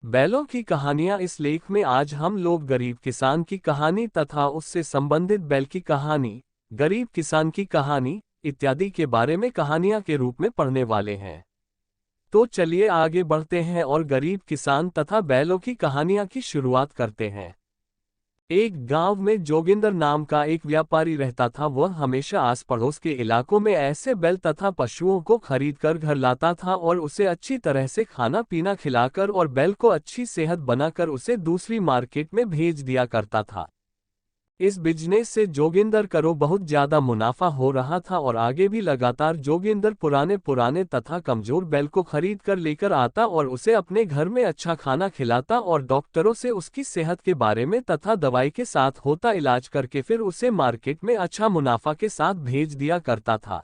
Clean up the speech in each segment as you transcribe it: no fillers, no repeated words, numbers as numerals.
बैलों की कहानियां। इस लेख में आज हम लोग गरीब किसान की कहानी तथा उससे संबंधित बैल की कहानी, गरीब किसान की कहानी इत्यादि के बारे में कहानियां के रूप में पढ़ने वाले हैं। तो चलिए आगे बढ़ते हैं और गरीब किसान तथा बैलों की कहानियां की शुरुआत करते हैं। एक गांव में जोगिंदर नाम का एक व्यापारी रहता था। वह हमेशा आस पड़ोस के इलाकों में ऐसे बैल तथा पशुओं को खरीदकर घर लाता था और उसे अच्छी तरह से खाना पीना खिलाकर और बैल को अच्छी सेहत बनाकर उसे दूसरी मार्केट में भेज दिया करता था। इस बिजनेस से जोगिंदर करो बहुत ज्यादा मुनाफा हो रहा था और आगे भी लगातार जोगिंदर पुराने पुराने तथा कमजोर बैल को खरीद कर लेकर आता और उसे अपने घर में अच्छा खाना खिलाता और डॉक्टरों से उसकी सेहत के बारे में तथा दवाई के साथ होता इलाज करके फिर उसे मार्केट में अच्छा मुनाफा के साथ भेज दिया करता था।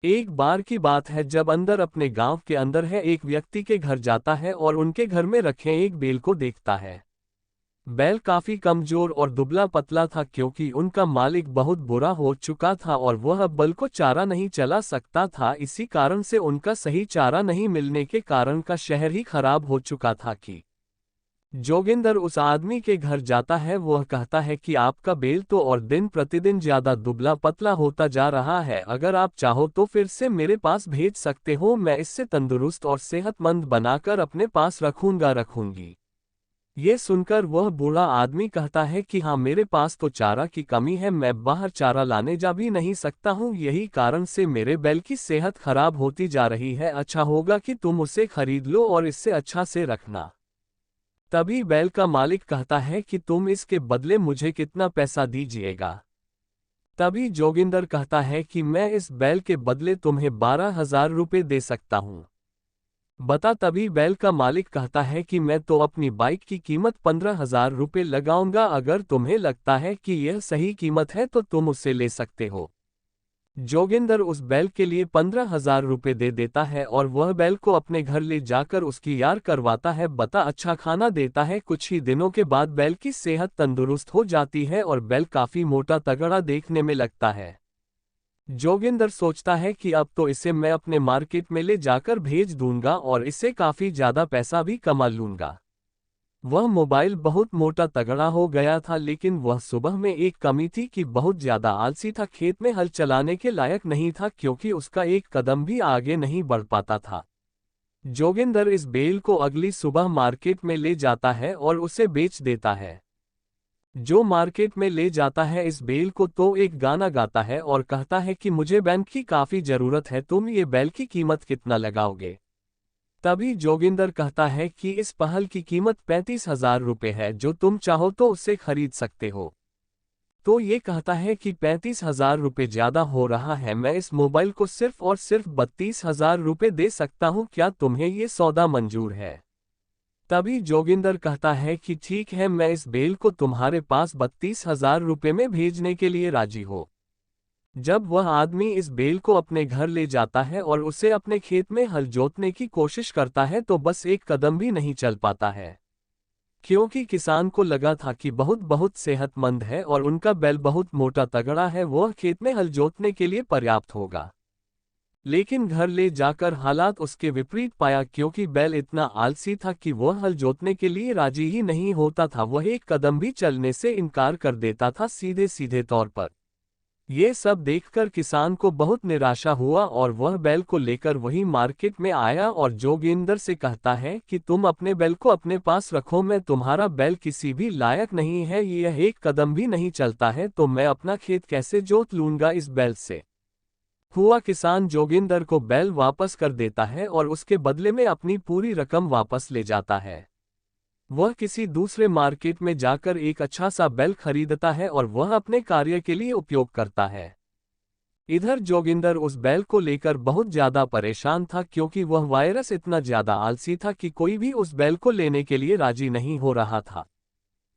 एक बार की बात है जब अंदर अपने गांव के अंदर है एक व्यक्ति के घर जाता है और उनके घर में रखे एक बैल को देखता है। बैल काफी कमजोर और दुबला पतला था क्योंकि उनका मालिक बहुत बुरा हो चुका था और वह अब बैल को चारा नहीं चला सकता था। इसी कारण से उनका सही चारा नहीं मिलने के कारण का शहर ही खराब हो चुका था कि जोगिंदर उस आदमी के घर जाता है। वह कहता है कि आपका बैल तो और दिन प्रतिदिन ज्यादा दुबला पतला होता जा रहा है, अगर आप चाहो तो फिर से मेरे पास भेज सकते हो, मैं इससे तंदुरुस्त और सेहतमंद बनाकर अपने पास रखूंगी। ये सुनकर वह बूढ़ा आदमी कहता है कि हाँ, मेरे पास तो चारा की कमी है, मैं बाहर चारा लाने जा भी नहीं सकता हूँ, यही कारण से मेरे बैल की सेहत खराब होती जा रही है। अच्छा होगा कि तुम उसे खरीद लो और इससे अच्छा से रखना। तभी बैल का मालिक कहता है कि तुम इसके बदले मुझे कितना पैसा दीजिएगा। तभी जोगिंदर कहता है कि मैं इस बैल के बदले तुम्हें 12,000 रुपये दे सकता हूँ। बता। तभी बैल का मालिक कहता है कि मैं तो अपनी बाइक की कीमत 15,000 रुपये लगाऊंगा, अगर तुम्हें लगता है कि यह सही कीमत है तो तुम उसे ले सकते हो। जोगिंदर उस बैल के लिए 15,000 रुपये दे देता है और वह बैल को अपने घर ले जाकर उसकी यार करवाता है। बता। अच्छा खाना देता है। कुछ ही दिनों के बाद बैल की सेहत तंदुरुस्त हो जाती है और बैल काफी मोटा तगड़ा देखने में लगता है। जोगिंदर सोचता है कि अब तो इसे मैं अपने मार्केट में ले जाकर भेज दूंगा और इससे काफी ज्यादा पैसा भी कमा लूंगा। वह मोबाइल बहुत मोटा तगड़ा हो गया था, लेकिन वह सुबह में एक कमी थी कि बहुत ज्यादा आलसी था, खेत में हल चलाने के लायक नहीं था क्योंकि उसका एक कदम भी आगे नहीं बढ़ पाता था। जोगिंदर इस बैल को अगली सुबह मार्केट में ले जाता है और उसे बेच देता है। जो मार्केट में ले जाता है इस बैल को तो एक गाना गाता है और कहता है कि मुझे बैंक की काफी जरूरत है, तुम ये बैल की कीमत कितना लगाओगे। तभी जोगिंदर कहता है कि इस पहल की कीमत 35,000 रुपये है, जो तुम चाहो तो उससे खरीद सकते हो। तो ये कहता है कि 35,000 रुपये ज्यादा हो रहा है, मैं इस मोबाइल को सिर्फ और सिर्फ 32,000 रुपये दे सकता हूँ, क्या तुम्हें ये सौदा मंजूर है। तभी जोगिंदर कहता है कि ठीक है, मैं इस बैल को तुम्हारे पास 32,000 रुपये में भेजने के लिए राजी हो। जब वह आदमी इस बैल को अपने घर ले जाता है और उसे अपने खेत में हल जोतने की कोशिश करता है तो बस एक कदम भी नहीं चल पाता है, क्योंकि किसान को लगा था कि बहुत बहुत सेहतमंद है और उनका बैल बहुत मोटा तगड़ा है, वह खेत में हल जोतने के लिए पर्याप्त होगा। लेकिन घर ले जाकर हालात उसके विपरीत पाया, क्योंकि बैल इतना आलसी था कि वह हल जोतने के लिए राजी ही नहीं होता था, वह एक कदम भी चलने से इनकार कर देता था सीधे सीधे तौर पर। ये सब देखकर किसान को बहुत निराशा हुआ और वह बैल को लेकर वही मार्केट में आया और जोगिंदर से कहता है कि तुम अपने बैल को अपने पास रखो, मैं तुम्हारा बैल किसी भी लायक नहीं है, यह एक कदम भी नहीं चलता है, तो मैं अपना खेत कैसे जोत लूंगा इस बैल से। हुआ किसान जोगिंदर को बैल वापस कर देता है और उसके बदले में अपनी पूरी रकम वापस ले जाता है। वह किसी दूसरे मार्केट में जाकर एक अच्छा सा बैल खरीदता है और वह अपने कार्य के लिए उपयोग करता है। इधर जोगिंदर उस बैल को लेकर बहुत ज्यादा परेशान था, क्योंकि वह वायरस इतना ज्यादा आलसी था कि कोई भी उस बैल को लेने के लिए राजी नहीं हो रहा था।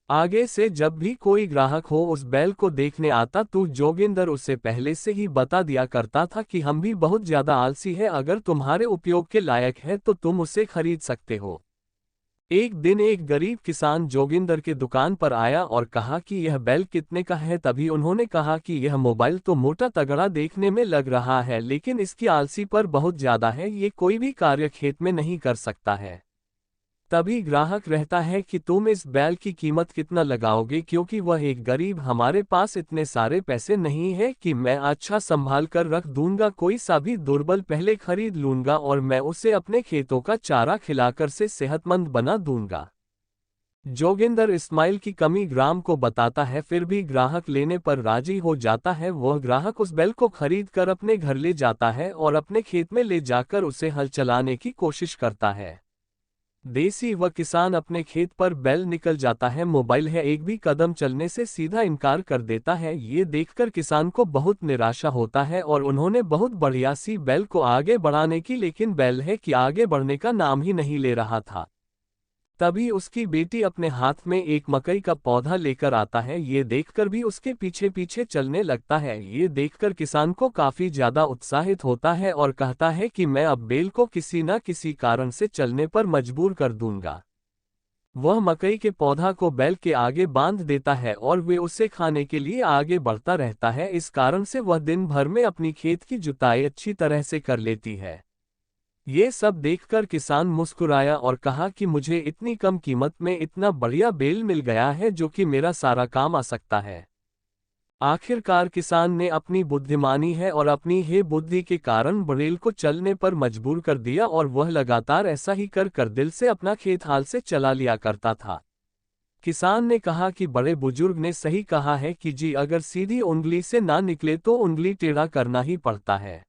आगे से जब भी कोई ग्राहक हो उस बैल को देखने आता तो जोगिंदर उसे पहले से ही बता दिया करता था कि हम भी बहुत ज्यादा आलसी है, अगर तुम्हारे उपयोग के लायक है तो तुम उसे खरीद सकते हो। एक दिन एक गरीब किसान जोगिंदर के दुकान पर आया और कहा कि यह बैल कितने का है। तभी उन्होंने कहा कि यह मोबाइल तो मोटा तगड़ा देखने में लग रहा है, लेकिन इसकी आलसी पर बहुत ज्यादा है, ये कोई भी कार्य खेत में नहीं कर सकता है। तभी ग्राहक रहता है कि तुम इस बैल की कीमत कितना लगाओगे, क्योंकि वह एक गरीब, हमारे पास इतने सारे पैसे नहीं है कि मैं अच्छा संभाल कर रख दूंगा, कोई सा भी दुर्बल पहले खरीद लूंगा और मैं उसे अपने खेतों का चारा खिलाकर से सेहतमंद बना दूंगा। जोगिंदर इस्माइल की कमी ग्राम को बताता है, फिर भी ग्राहक लेने पर राजी हो जाता है। वह ग्राहक उस बैल को खरीद कर अपने घर ले जाता है और अपने खेत में ले जाकर उसे हल चलाने की कोशिश करता है। देसी व किसान अपने खेत पर बैल निकल जाता है, मोबाइल है, एक भी कदम चलने से सीधा इनकार कर देता है। ये देखकर किसान को बहुत निराशा होता है और उन्होंने बहुत बढ़िया सी बैल को आगे बढ़ाने की, लेकिन बैल है कि आगे बढ़ने का नाम ही नहीं ले रहा था। तभी उसकी बेटी अपने हाथ में एक मकई का पौधा लेकर आता है, ये देखकर भी उसके पीछे पीछे चलने लगता है। ये देखकर किसान को काफी ज्यादा उत्साहित होता है और कहता है कि मैं अब बैल को किसी न किसी कारण से चलने पर मजबूर कर दूंगा। वह मकई के पौधा को बैल के आगे बांध देता है और वे उसे खाने के लिए आगे बढ़ता रहता है। इस कारण से वह दिन भर में अपनी खेत की जुताई अच्छी तरह से कर लेती है। ये सब देखकर किसान मुस्कुराया और कहा कि मुझे इतनी कम कीमत में इतना बढ़िया बैल मिल गया है जो कि मेरा सारा काम आ सकता है। आखिरकार किसान ने अपनी बुद्धिमानी है और अपनी ही बुद्धि के कारण बैल को चलने पर मजबूर कर दिया और वह लगातार ऐसा ही कर दिल से अपना खेत हाल से चला लिया करता था। किसान ने कहा कि बड़े बुजुर्ग ने सही कहा है कि जी, अगर सीधी उंगली से ना निकले तो उंगली टेढ़ा करना ही पड़ता है।